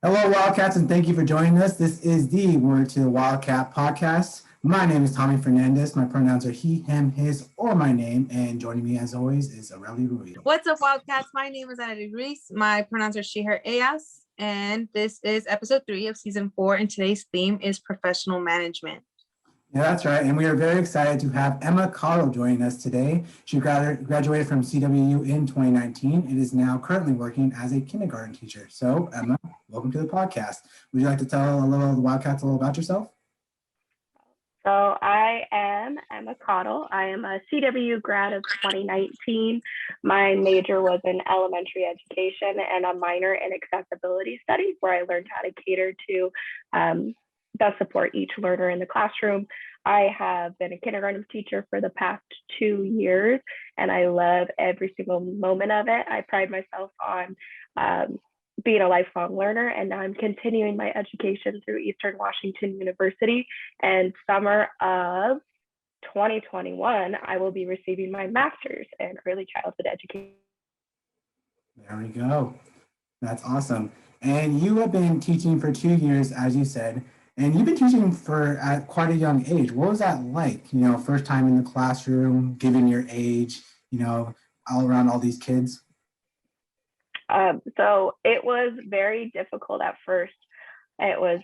Hello, Wildcats, and thank you for joining us. This is the Word to the Wildcat podcast. My name is Tommy Fernandez. My pronouns are he, him, his, or my name. And joining me, as always, is Aurelie Ruiz. What's up, Wildcats? My name is Anna Ruiz. My pronouns are she, her, ellas. And this is episode 3 of season 4. And today's theme is professional management. Yeah, that's right. And we are very excited to have Emma Cottle joining us today. She graduated from CWU in 2019 and is now currently working as a kindergarten teacher. So, Emma, welcome to the podcast. Would you like to tell the Wildcats a little about yourself? So I am Emma Cottle. I am a CWU grad of 2019. My major was in elementary education and a minor in accessibility studies, where I learned how to cater to best support each learner in the classroom. I have been a kindergarten teacher for the past 2 years, and I love every single moment of it. I pride myself on being a lifelong learner, and now I'm continuing my education through Eastern Washington University. And summer of 2021, I will be receiving my master's in early childhood education. There we go. That's awesome. And you have been teaching for 2 years, as you said, and you've been teaching at quite a young age. What was that like? First time in the classroom, given your age, all around all these kids. So it was very difficult at first. It was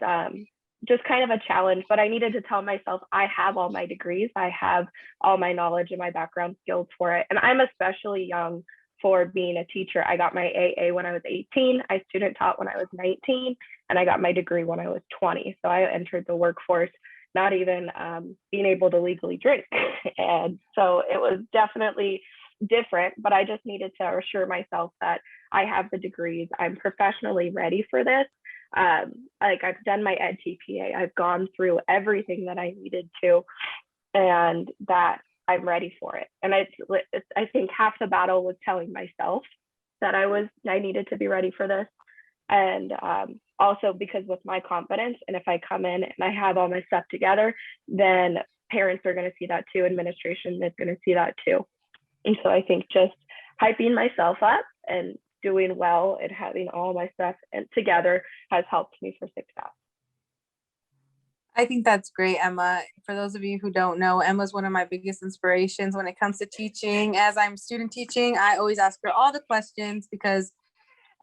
just kind of a challenge, but I needed to tell myself I have all my degrees, I have all my knowledge and my background skills for it. And I'm especially young for being a teacher. I got my AA when I was 18, I student taught when I was 19, and I got my degree when I was 20. So I entered the workforce not even being able to legally drink. And so it was definitely different, but I just needed to assure myself that I have the degrees, I'm professionally ready for this. I've done my ed TPA, I've gone through everything that I needed to, and that I'm ready for it. And I think half the battle was telling myself that I needed to be ready for this. And also because with my confidence, and if I come in and I have all my stuff together, then parents are going to see that too, administration is going to see that too. And so I think just hyping myself up and doing well and having all my stuff together has helped me for success. I think that's great, Emma. For those of you who don't know, Emma's one of my biggest inspirations when it comes to teaching. As I'm student teaching, I always ask her all the questions because,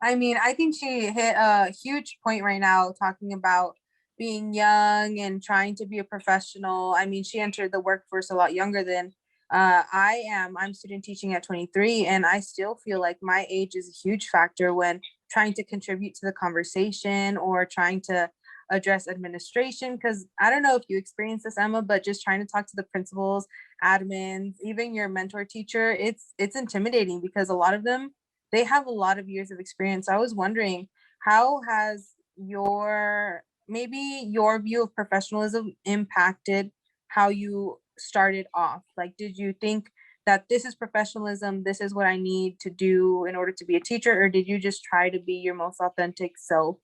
I think she hit a huge point right now talking about being young and trying to be a professional. She entered the workforce a lot younger than I am. I'm student teaching at 23, and I still feel like my age is a huge factor when trying to contribute to the conversation or trying to address administration. Because I don't know if you experience this, Emma, but just trying to talk to the principals, admins, even your mentor teacher, it's intimidating because a lot of them, they have a lot of years of experience. I was wondering, how has your view of professionalism impacted how you started off? Like, did you think that this is professionalism, this is what I need to do in order to be a teacher, or did you just try to be your most authentic self,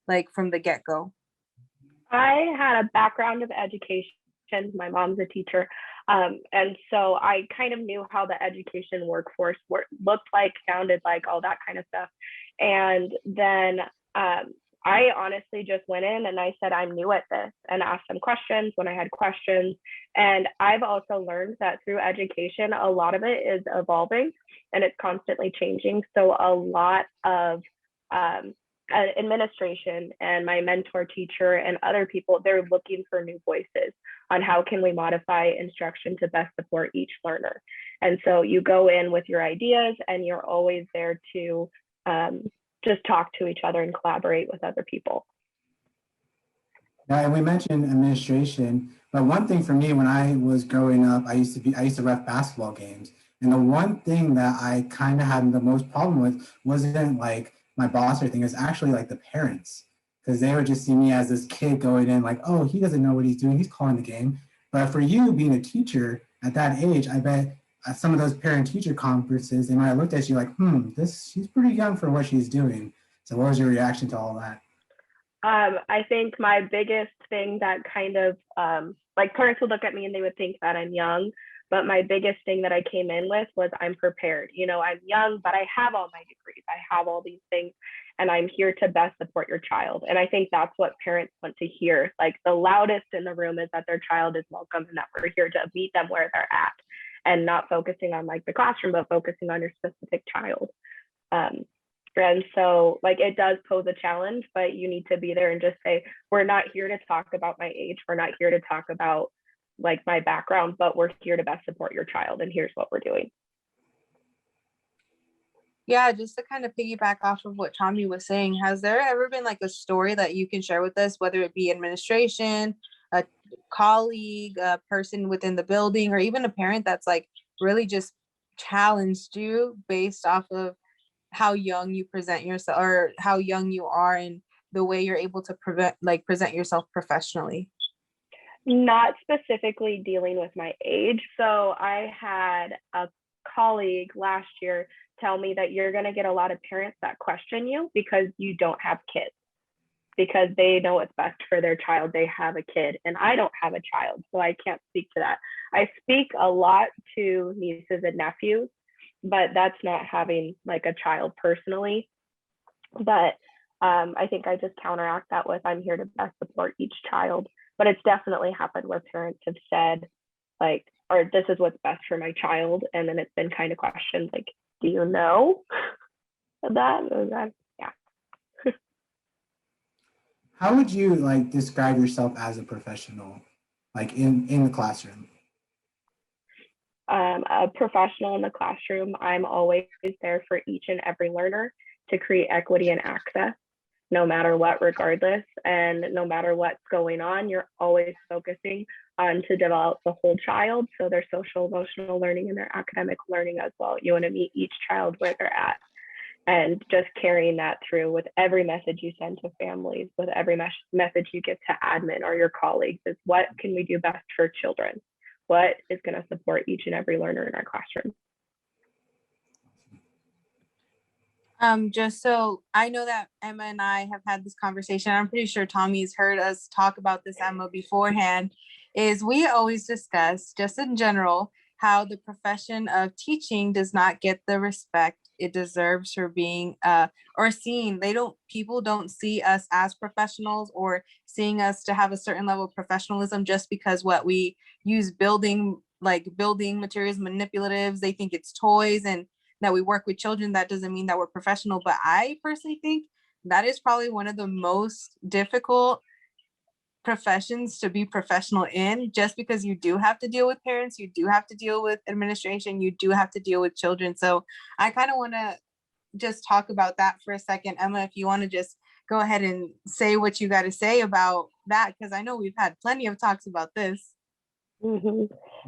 like from the get-go? I had a background of education. My mom's a teacher, and so I kind of knew how the education workforce looked like, sounded like, all that kind of stuff. And then I honestly just went in and I said, I'm new at this, and asked some questions when I had questions. And I've also learned that through education, a lot of it is evolving and it's constantly changing. So a lot of administration and my mentor teacher and other people, they're looking for new voices on how can we modify instruction to best support each learner. And so you go in with your ideas, and you're always there to just talk to each other and collaborate with other people. Yeah, and we mentioned administration, but one thing for me when I was growing up, I used to ref basketball games. And the one thing that I kind of had the most problem with wasn't like my boss or anything, it was actually like the parents. Because they would just see me as this kid going in like, oh, he doesn't know what he's doing, he's calling the game. But for you being a teacher at that age, I bet at some of those parent-teacher conferences, they might have looked at you like, she's pretty young for what she's doing. So what was your reaction to all that? I think my biggest thing that kind of like parents would look at me and they would think that I'm young, but my biggest thing that I came in with was I'm prepared. I'm young, but I have all my degrees. I have all these things, and I'm here to best support your child. And I think that's what parents want to hear. Like, the loudest in the room is that their child is welcome and that we're here to meet them where they're at, and not focusing on like the classroom, but focusing on your specific child. And so like it does pose a challenge, but you need to be there and just say, we're not here to talk about my age. We're not here to talk about like my background, but we're here to best support your child. And here's what we're doing. Yeah, just to kind of piggyback off of what Tommy was saying, has there ever been like a story that you can share with us, whether it be administration, a colleague, a person within the building, or even a parent that's like really just challenged you based off of how young you present yourself or how young you are and the way you're able to present yourself professionally? Not specifically dealing with my age. So I had a colleague last year tell me that you're going to get a lot of parents that question you because you don't have kids, because they know what's best for their child. They have a kid, and I don't have a child, so I can't speak to that. I speak a lot to nieces and nephews, but that's not having like a child personally. But I think I just counteract that with, I'm here to best support each child. But it's definitely happened where parents have said like, or this is what's best for my child. And then it's been kind of questioned like, do you know that? Yeah. How would you like describe yourself as a professional, like in the classroom? A professional in the classroom, I'm always there for each and every learner to create equity and access, no matter what, regardless. And no matter what's going on, you're always focusing on to develop the whole child. So their social, emotional learning and their academic learning as well. You want to meet each child where they're at. And just carrying that through with every message you send to families, with every message you get to admin or your colleagues, is what can we do best for children? What is going to support each and every learner in our classroom? Just so I know that Emma and I have had this conversation, I'm pretty sure Tommy's heard us talk about this, Emma, beforehand, is we always discuss, just in general, how the profession of teaching does not get the respect it deserves for being or seen. People don't see us as professionals or seeing us to have a certain level of professionalism just because what we use building materials, manipulatives, they think it's toys, and that we work with children. That doesn't mean that we're professional. But I personally think that is probably one of the most difficult professions to be professional in, just because you do have to deal with parents, you do have to deal with administration, you do have to deal with children. So I kind of want to just talk about that for a second. Emma, if you want to just go ahead and say what you got to say about that, because I know we've had plenty of talks about this. Mm-hmm.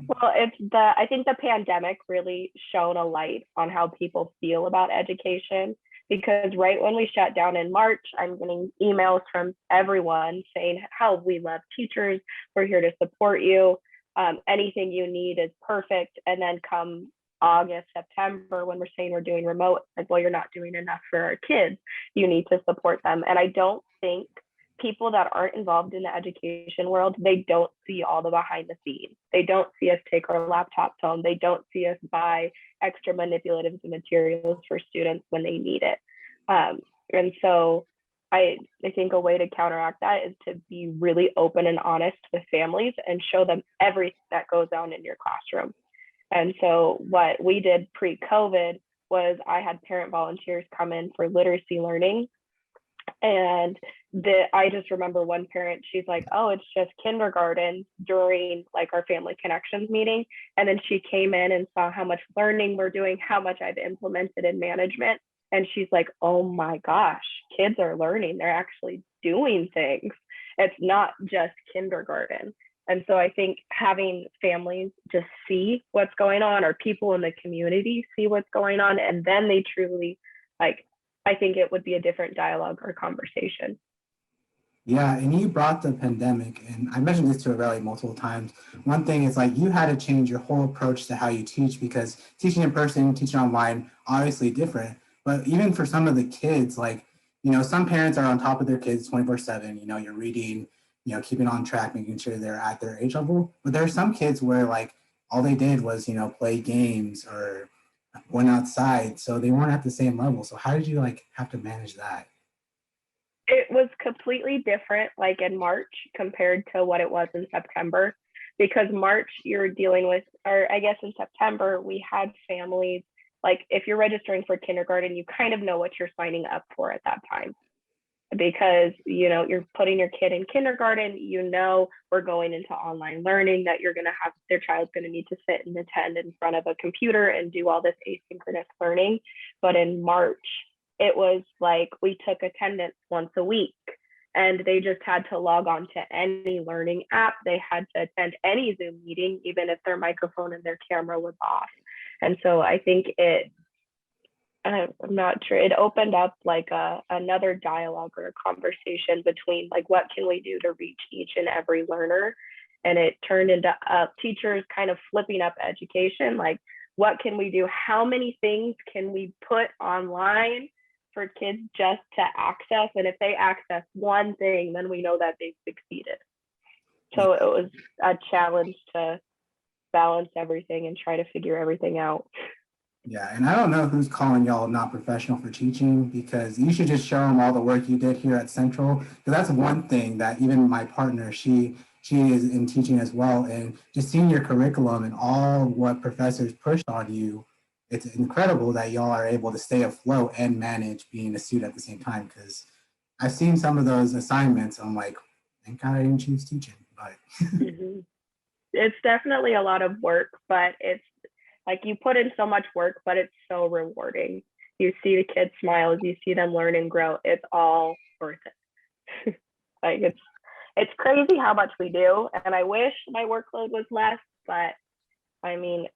Well, I think the pandemic really shone a light on how people feel about education, because right when we shut down in March, I'm getting emails from everyone saying how we love teachers, we're here to support you, anything you need is perfect. And then come August, September, when we're saying we're doing remote, like, well, you're not doing enough for our kids, you need to support them. And I don't think people that aren't involved in the education world, they don't see all the behind the scenes. They don't see us take our laptops home. They don't see us buy extra manipulatives and materials for students when they need it. And so I think a way to counteract that is to be really open and honest with families and show them everything that goes on in your classroom. And so what we did pre-COVID was I had parent volunteers come in for literacy learning. And I just remember one parent, she's like, oh, it's just kindergarten, during like our family connections meeting. And then she came in and saw how much learning we're doing, how much I've implemented in management. And she's like, oh my gosh, kids are learning. They're actually doing things. It's not just kindergarten. And so I think having families just see what's going on, or people in the community see what's going on, and then they truly, like, I think it would be a different dialogue or conversation. Yeah, and you brought the pandemic, and I mentioned this to Aurelia multiple times. One thing is like you had to change your whole approach to how you teach, because teaching in person, teaching online, obviously different. But even for some of the kids, like, some parents are on top of their kids 24/7. You're reading, keeping on track, making sure they're at their age level. But there are some kids where like all they did was, play games or went outside, so they weren't at the same level. So how did you like have to manage that? It was completely different, like in March compared to what it was in September, because March you're dealing with, or I guess in September, we had families, like if you're registering for kindergarten, you kind of know what you're signing up for at that time. Because you're putting your kid in kindergarten, we're going into online learning, that you're going to have their child's going to need to sit and attend in front of a computer and do all this asynchronous learning. But in March, it was like we took attendance once a week, and they just had to log on to any learning app. They had to attend any Zoom meeting, even if their microphone and their camera was off. And so I think I'm not sure, it opened up like another dialogue or a conversation between like, what can we do to reach each and every learner? And it turned into teachers kind of flipping up education. Like, what can we do? How many things can we put online for kids just to access? And if they access one thing, then we know that they've succeeded. So it was a challenge to balance everything and try to figure everything out. Yeah, and I don't know who's calling y'all not professional for teaching, because you should just show them all the work you did here at Central. Because that's one thing that even my partner, she is in teaching as well, and just seeing your curriculum and all what professors pushed on you, it's incredible that y'all are able to stay afloat and manage being a student at the same time. Because I've seen some of those assignments, I'm like, thank God I didn't choose teaching. But It's definitely a lot of work, but it's like you put in so much work, but it's so rewarding. You see the kids smile as you see them learn and grow. It's all worth it. Like it's crazy how much we do, and I wish my workload was less, but I mean,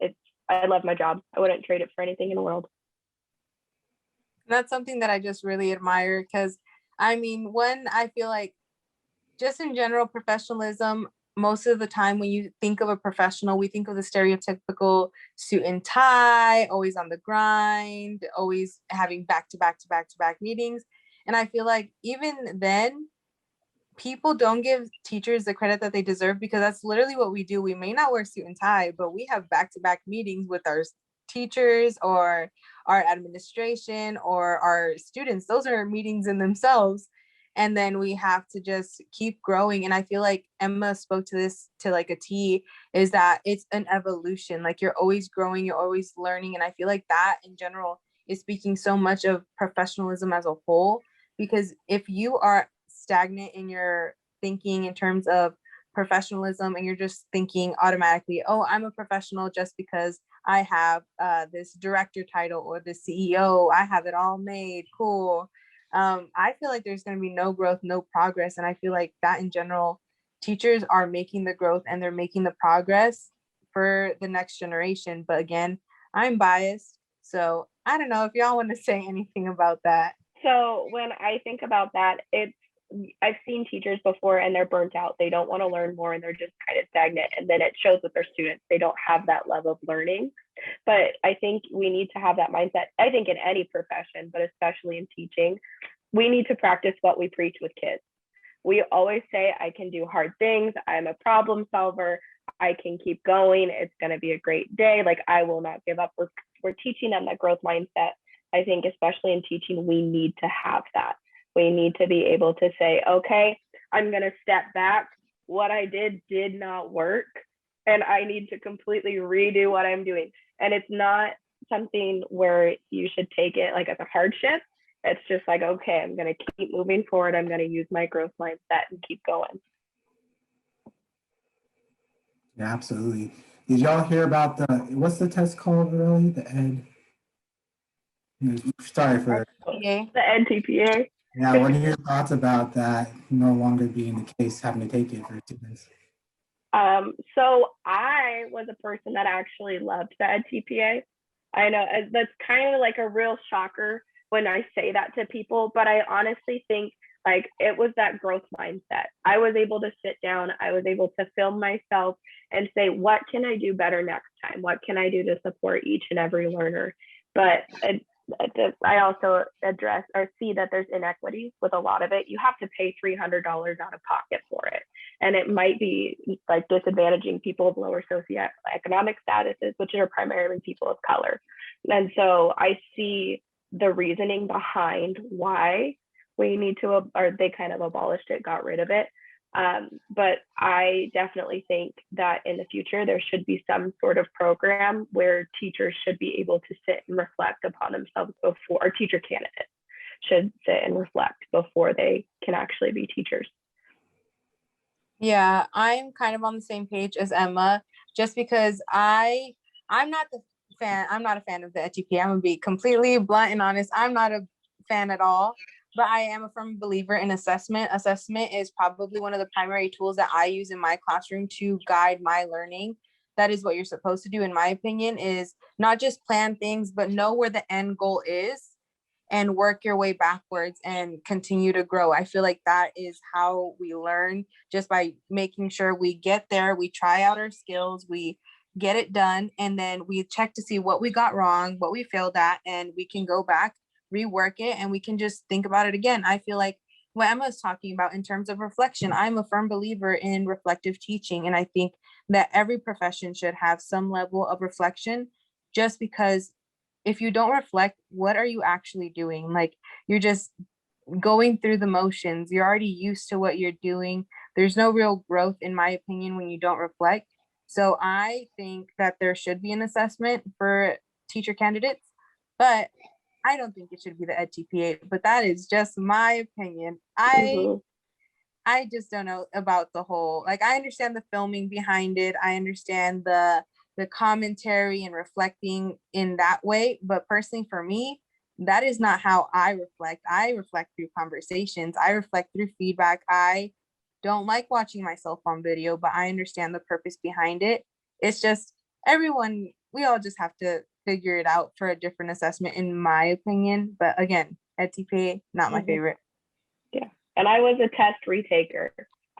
I love my job. I wouldn't trade it for anything in the world. That's something that I just really admire, because I mean, one, I feel like just in general professionalism, most of the time when you think of a professional, we think of the stereotypical suit and tie, always on the grind, always having back to back to back to back meetings. And I feel like even then, people don't give teachers the credit that they deserve, because that's literally what we do. We may not wear suit and tie, but we have back to back meetings with our teachers or our administration or our students. Those are meetings in themselves. And then we have to just keep growing. And I feel like Emma spoke to this to like a T, is that it's an evolution. Like, you're always growing, you're always learning. And I feel like that in general is speaking so much of professionalism as a whole, because if you are stagnant in your thinking in terms of professionalism, and you're just thinking automatically, oh, I'm a professional just because I have this director title or the CEO, I have it all made, cool. I feel like there's going to be no growth, no progress. And I feel like that in general, teachers are making the growth and they're making the progress for the next generation. But again, I'm biased, so I don't know if y'all want to say anything about that. So when I think about that, I've seen teachers before and they're burnt out. They don't want to learn more and they're just kind of stagnant. And then it shows with their students. They don't have that love of learning. But I think we need to have that mindset. I think in any profession, but especially in teaching, we need to practice what we preach with kids. We always say, I can do hard things. I'm a problem solver. I can keep going. It's going to be a great day. Like, I will not give up. We're teaching them that growth mindset. I think especially in teaching, we need to have that. We need to be able to say, okay, I'm going to step back. What I did not work, and I need to completely redo what I'm doing. And it's not something where you should take it like as a hardship. It's just like, okay, I'm going to keep moving forward. I'm going to use my growth mindset and keep going. yeah, absolutely. Did y'all hear about what's the test called really? The ed. Sorry for Yeah. The NTPA. yeah. What are your thoughts about that no longer being the case, having to take it for students? So I was a person that actually loved the NTPA. I know that's kind of like a real shocker when I say that to people, but I honestly think like it was that growth mindset. I was able to sit down, I was able to film myself and say, what can I do better next time? What can I do to support each and every learner? But I also address or see that there's inequity with a lot of it. You have to pay $300 out of pocket for it. And it might be like disadvantaging people of lower socioeconomic statuses, which are primarily people of color. And so I see the reasoning behind why we need to, or they kind of abolished it, got rid of it. But I definitely think that in the future, there should be some sort of program where teachers should be able to sit and reflect upon themselves before, or teacher candidates should sit and reflect before they can actually be teachers. Yeah, I'm kind of on the same page as Emma, just because I'm not a fan of the ETP. I'm gonna be completely blunt and honest. I'm not a fan at all, but I am a firm believer in assessment. Assessment is probably one of the primary tools that I use in my classroom to guide my learning. That is what you're supposed to do, in my opinion, is not just plan things, but know where the end goal is and work your way backwards and continue to grow. I feel like that is how we learn, just by making sure we get there, we try out our skills, we get it done, and then we check to see what we got wrong, what we failed at, and we can go back, rework it, and we can just think about it again. I feel like what Emma is talking about in terms of reflection, I'm a firm believer in reflective teaching, and I think that every profession should have some level of reflection, just because if you don't reflect, what are you actually doing? Like, you're just going through the motions. You're already used to what you're doing. There's no real growth, in my opinion, when you don't reflect. So I think that there should be an assessment for teacher candidates, but I don't think it should be the EdTPA, but that is just my opinion. I just don't know about the whole, like, I understand the filming behind it. I understand the commentary and reflecting in that way. But personally, for me, that is not how I reflect. I reflect through conversations. I reflect through feedback. I don't like watching myself on video, but I understand the purpose behind it. It's just we all just have to figure it out for a different assessment, in my opinion. But again, EdTPA, not my favorite. Yeah. And I was a test retaker.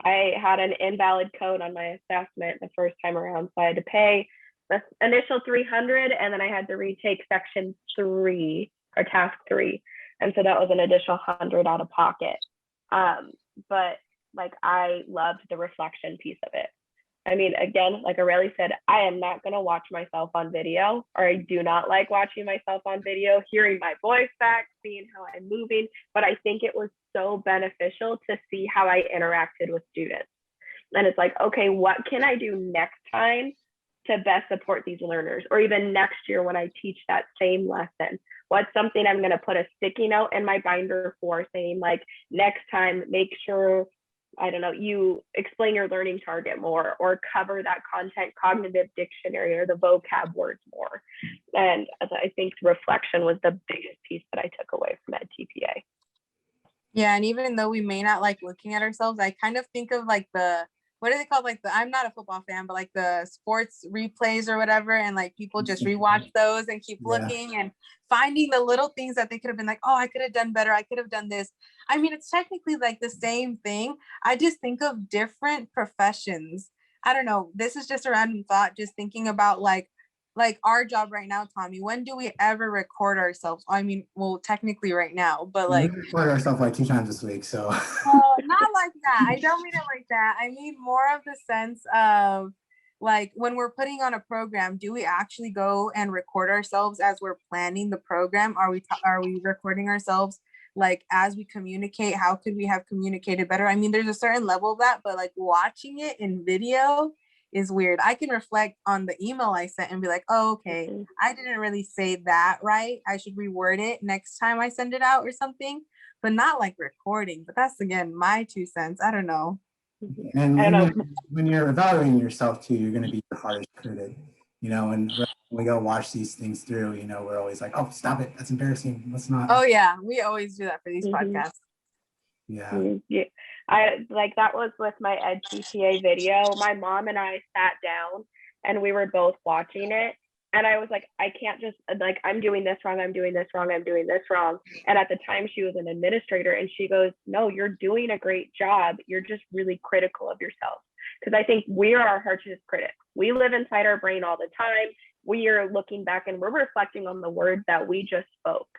I had an invalid code on my assessment the first time around, so I had to pay the initial $300, and then I had to retake section 3 or task 3, and so that was an additional $100 out of pocket. But like, I loved the reflection piece of it. I mean, again, like Aurelie said, I am not going to watch myself on video, or I do not like watching myself on video, hearing my voice back, seeing how I'm moving. But I think it was so beneficial to see how I interacted with students. And it's like, okay, what can I do next time to best support these learners? Or even next year when I teach that same lesson, what's something I'm going to put a sticky note in my binder for, saying like, next time, make sure, I don't know, you explain your learning target more, or cover that content cognitive dictionary or the vocab words more. And I think reflection was the biggest piece that I took away from EdTPA. Yeah, and even though we may not like looking at ourselves, I kind of think of like what are they called? Like I'm not a football fan, but like the sports replays or whatever, and like people just rewatch those and keep looking and finding the little things that they could have been like, oh, I could have done better. I could have done this. I mean, it's technically like the same thing. I just think of different professions. I don't know. This is just a random thought, just thinking about like our job right now, Tommy. When do we ever record ourselves? I mean, well, technically right now, but like, we record ourselves like 2 times this week, so. not like that. I don't mean it like that. I mean more of the sense of like, when we're putting on a program, do we actually go and record ourselves as we're planning the program? Are we recording ourselves like as we communicate? How could we have communicated better? I mean, there's a certain level of that, but like watching it in video is weird. I can reflect on the email I sent and be like, oh, okay, I didn't really say that right. I should reword it next time I send it out or something, but not like recording. But that's, again, my 2 cents. I don't know. And when you're evaluating yourself too, you're going to be your hardest critic, and when we go watch these things through, we're always like, oh, stop it. That's embarrassing. Let's not. Oh yeah. We always do that for these podcasts. Yeah. I like, that was with my EdTPA video. My mom and I sat down and we were both watching it. And I was like, I can't just like, I'm doing this wrong. I'm doing this wrong. I'm doing this wrong. And at the time she was an administrator, and she goes, no, you're doing a great job. You're just really critical of yourself. Because I think we are our harshest critics. We live inside our brain all the time. We are looking back and we're reflecting on the words that we just spoke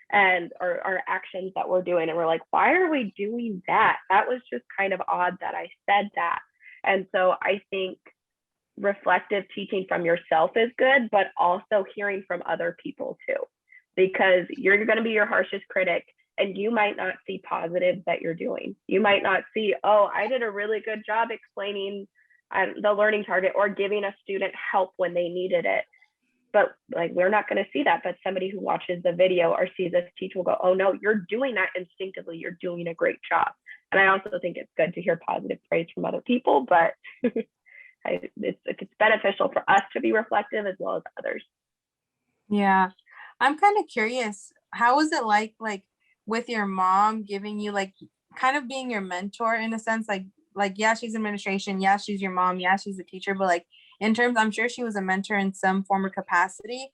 and our actions that we're doing. And we're like, why are we doing that? That was just kind of odd that I said that. And so I think reflective teaching from yourself is good, but also hearing from other people too, because you're going to be your harshest critic, and you might not see positives that you're doing. You might not see, oh, I did a really good job explaining the learning target or giving a student help when they needed it. But like, we're not going to see that. But somebody who watches the video or sees this teacher will go, oh no, you're doing that instinctively. You're doing a great job. And I also think it's good to hear positive praise from other people, but it's beneficial for us to be reflective as well as others. Yeah, I'm kind of curious. How was it like with your mom giving you like kind of being your mentor in a sense, like yeah, she's administration, yeah, she's your mom, yeah, she's a teacher, but like in terms, I'm sure she was a mentor in some form or capacity.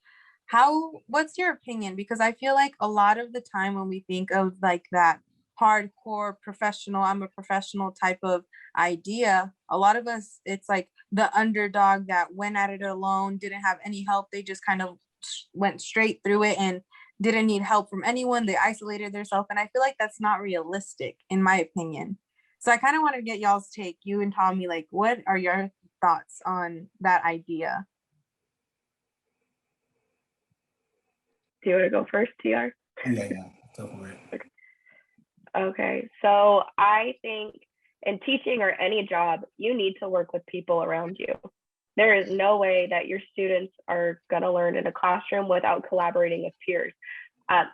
What's your opinion? Because I feel like a lot of the time when we think of like that hardcore professional, I'm a professional type of idea, a lot of us, it's like the underdog that went at it alone, didn't have any help. They just kind of went straight through it and didn't need help from anyone. They isolated themselves. And I feel like that's not realistic in my opinion. So I kind of want to get y'all's take, you and Tommy, like what are your thoughts on that idea? Do you want to go first, TR? Yeah, go for it. Okay, so I think in teaching or any job, you need to work with people around you. There is no way that your students are going to learn in a classroom without collaborating with peers.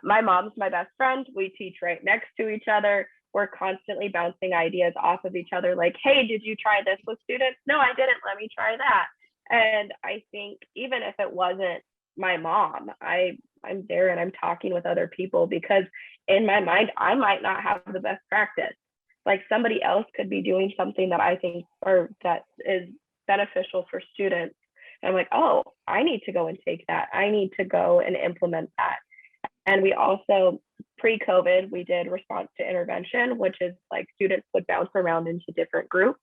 My mom's my best friend. We teach right next to each other. We're constantly bouncing ideas off of each other, like, hey, did you try this with students? No, I didn't. Let me try that. And I think even if it wasn't my mom, I'm there and I'm talking with other people, because in my mind, I might not have the best practice. Like somebody else could be doing something that I think or that is beneficial for students. And I'm like, oh, I need to go and take that. I need to go and implement that. And we also, pre-COVID, we did response to intervention, which is like students would bounce around into different groups.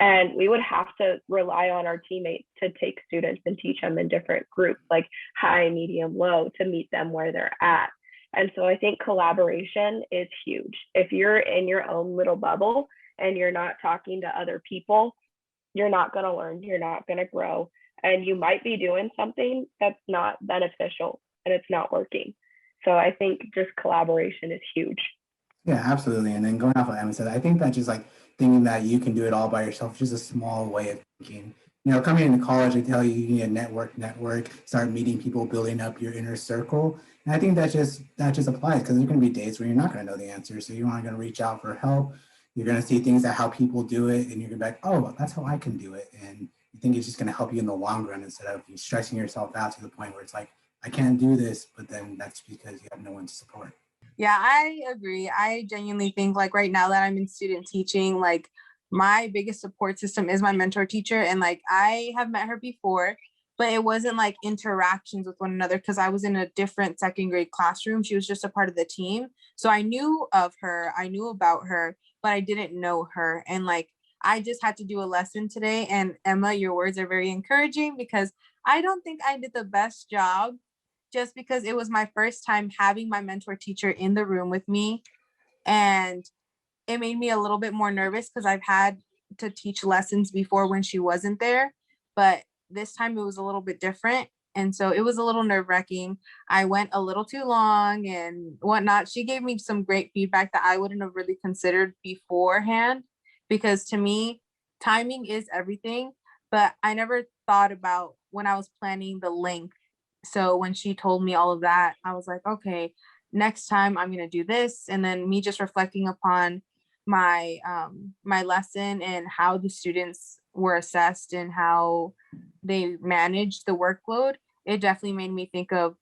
And we would have to rely on our teammates to take students and teach them in different groups, like high, medium, low, to meet them where they're at. And so I think collaboration is huge. If you're in your own little bubble and you're not talking to other people, you're not going to learn, you're not going to grow, and you might be doing something that's not beneficial and it's not working. So I think just collaboration is huge. Yeah, absolutely. And then going off what Emma said, I think that just like thinking that you can do it all by yourself is just a small way of thinking. You know, coming into college, they tell you you need a network, start meeting people, building up your inner circle. And I think that just applies, because there's going to be days where you're not going to know the answer. So you are going to reach out for help. You're going to see things that how people do it, and you're going to be like, oh, that's how I can do it. And you think it's just going to help you in the long run, instead of you stressing yourself out to the point where it's like, I can't do this, but then that's because you have no one to support. Yeah, I agree. I genuinely think like right now that I'm in student teaching, like my biggest support system is my mentor teacher. And like I have met her before, but it wasn't like interactions with one another because I was in a different second grade classroom. She was just a part of the team. So I knew of her, I knew about her, but I didn't know her. And like I just had to do a lesson today. And Emma, your words are very encouraging, because I don't think I did the best job, just because it was my first time having my mentor teacher in the room with me. And it made me a little bit more nervous because I've had to teach lessons before when she wasn't there, but this time it was a little bit different. And so it was a little nerve-wracking. I went a little too long and whatnot. She gave me some great feedback that I wouldn't have really considered beforehand, because to me, timing is everything. But I never thought about when I was planning the length. So when she told me all of that, I was like, okay, next time I'm going to do this. And then me just reflecting upon my my lesson and how the students were assessed and how they managed the workload, it definitely made me think of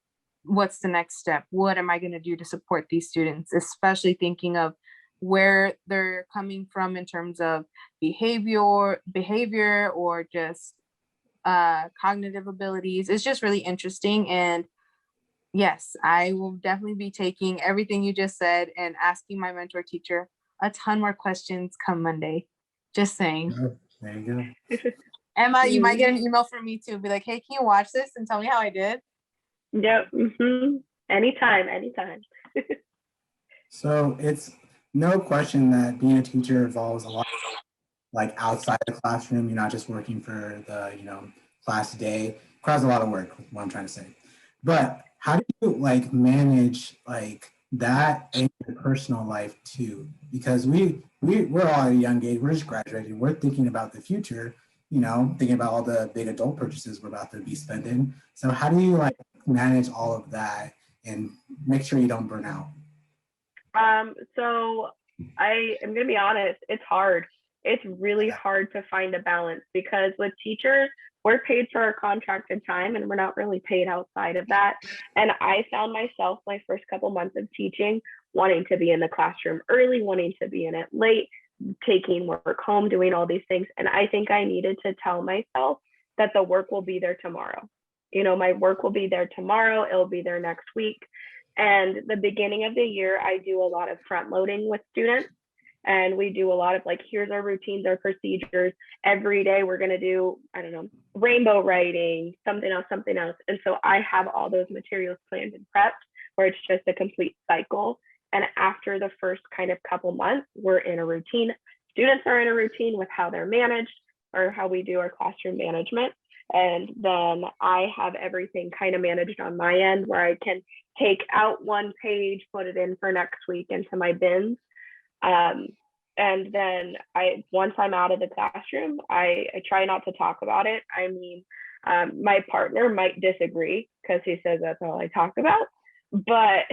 what's the next step? What am I going to do to support these students, especially thinking of where they're coming from in terms of behavior or just cognitive abilities. It's just really interesting. And yes, I will definitely be taking everything you just said and asking my mentor teacher a ton more questions come Monday. Just saying. There you go. Emma, you might get an email from me too. Be like, hey, can you watch this and tell me how I did? Yep. Anytime. So it's no question that being a teacher involves a lot like outside the classroom. You're not just working for the, class day. Requires a lot of work, what I'm trying to say. But how do you like manage like that in your personal life too? Because we're all at a young age, we're just graduating, we're thinking about the future, thinking about all the big adult purchases we're about to be spending. So how do you like manage all of that and make sure you don't burn out? So I am going to be honest, it's hard. It's really hard to find a balance because with teachers, we're paid for our contracted time and we're not really paid outside of that. And I found myself my first couple months of teaching wanting to be in the classroom early, wanting to be in it late, taking work home, doing all these things. And I think I needed to tell myself that the work will be there tomorrow. My work will be there tomorrow. It'll be there next week. And the beginning of the year, I do a lot of front loading with students. And we do a lot of like, here's our routines, our procedures. Every day we're going to do, I don't know, rainbow writing, something else, something else. And so I have all those materials planned and prepped where it's just a complete cycle. And after the first kind of couple months, we're in a routine. Students are in a routine with how they're managed or how we do our classroom management. And then I have everything kind of managed on my end where I can take out one page, put it in for next week into my bins. And then once I'm out of the classroom, I try not to talk about it. I mean, my partner might disagree because he says that's all I talk about, but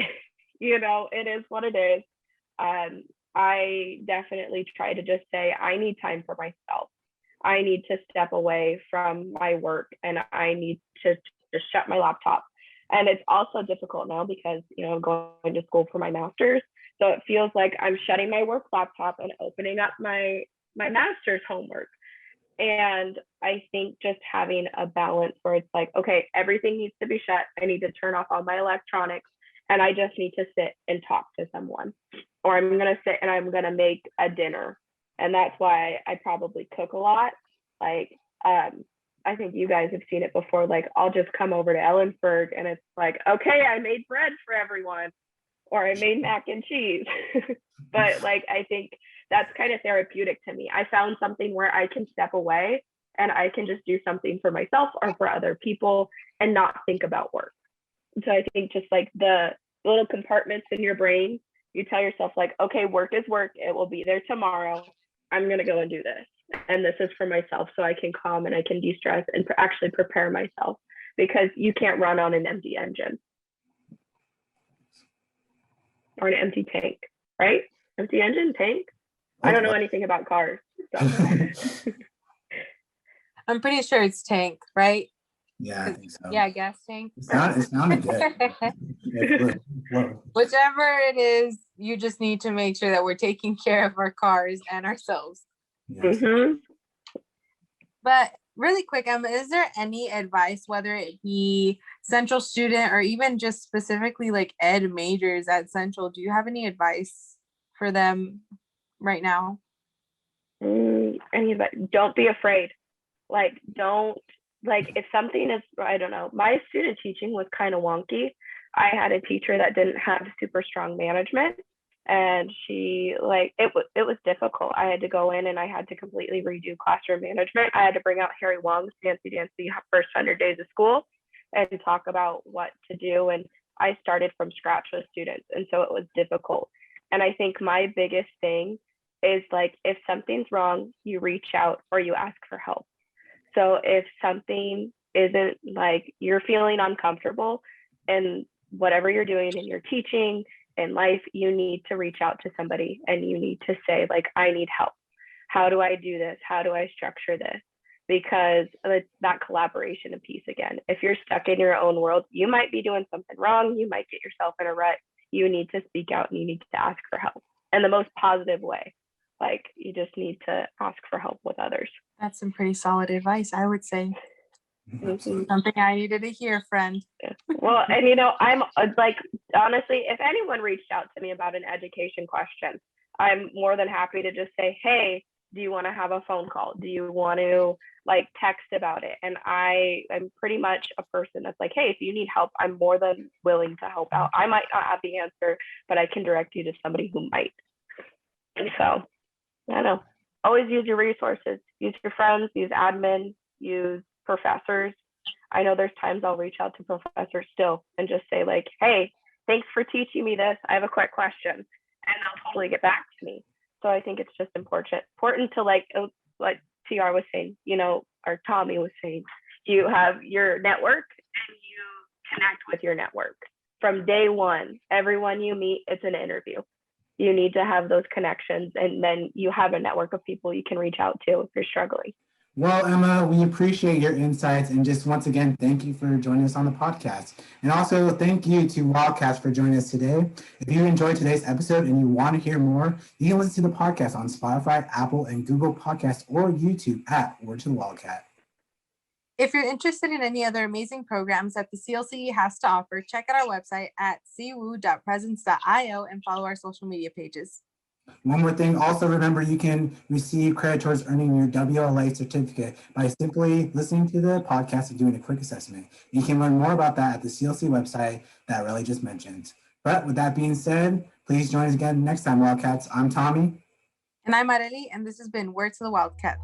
it is what it is. I definitely try to just say, I need time for myself. I need to step away from my work and I need to just shut my laptop. And it's also difficult now because, I'm going to school for my master's. So it feels like I'm shutting my work laptop and opening up my master's homework. And I think just having a balance where it's like, okay, everything needs to be shut. I need to turn off all my electronics and I just need to sit and talk to someone. Or I'm going to sit and I'm going to make a dinner. And that's why I probably cook a lot. Like, I think you guys have seen it before. Like, I'll just come over to Ellensburg and it's like, okay, I made bread for everyone, or I made mac and cheese. But like, I think that's kind of therapeutic to me. I found something where I can step away and I can just do something for myself or for other people and not think about work. So I think just like the little compartments in your brain, you tell yourself like, okay, work is work. It will be there tomorrow. I'm going to go and do this. And this is for myself so I can calm and I can de-stress and actually prepare myself because you can't run on an empty engine or an empty tank, right? Empty engine, tank? I don't know anything about cars. So. I'm pretty sure it's tank, right? Yeah, I think so. Yeah, gas tank. It sounded good. Whichever it is, you just need to make sure that we're taking care of our cars and ourselves. Yes. Mm-hmm. But really quick, Emma, is there any advice, whether it be Central student or even just specifically like ed majors at Central, do you have any advice for them right now? Don't be afraid. Like, if something is, I don't know, my student teaching was kind of wonky. I had a teacher that didn't have super strong management and she it was difficult. I had to go in and I had to completely redo classroom management. I had to bring out Harry Wong's Fancy Dancy First 100 Days of School and talk about what to do. And I started from scratch with students. And so it was difficult. And I think my biggest thing is like, if something's wrong, you reach out or you ask for help. So if something isn't like you're feeling uncomfortable and whatever you're doing in your teaching in life, you need to reach out to somebody and you need to say like, I need help. How do I do this? How do I structure this? Because it's that collaboration and piece again. If you're stuck in your own world, you might be doing something wrong. You might get yourself in a rut. You need to speak out and you need to ask for help in the most positive way. Like, you just need to ask for help with others. That's some pretty solid advice, I would say. Absolutely. Something I needed to hear, friend. Well, and I'm like, honestly, if anyone reached out to me about an education question, I'm more than happy to just say, hey, do you want to have a phone call? Do you want to like text about it? And I'm pretty much a person that's like, hey, if you need help, I'm more than willing to help out. I might not have the answer, but I can direct you to somebody who might. And so, I don't know. always use your resources, use your friends, use admin, use professors. I know there's times I'll reach out to professors still and just say like, hey, thanks for teaching me this. I have a quick question. And they'll totally get back to me. So I think it's just important to like TR was saying, or Tommy was saying, you have your network and you connect with your network. From day one, everyone you meet, it's an interview. You need to have those connections, and then you have a network of people you can reach out to if you're struggling. Well, Emma, we appreciate your insights, and just once again, thank you for joining us on the podcast. And also thank you to Wildcats for joining us today. If you enjoyed today's episode and you want to hear more, you can listen to the podcast on Spotify, Apple, and Google Podcasts, or YouTube at Word to the Wildcat. If you're interested in any other amazing programs that the CLCE has to offer, check out our website at cwu.presence.io and follow our social media pages. One more thing, also remember you can receive credit towards earning your WLA certificate by simply listening to the podcast and doing a quick assessment. You can learn more about that at the CLC website that Riley just mentioned. But with that being said, please join us again next time, Wildcats. I'm Tommy. And I'm Arely, and this has been Word to the Wildcats.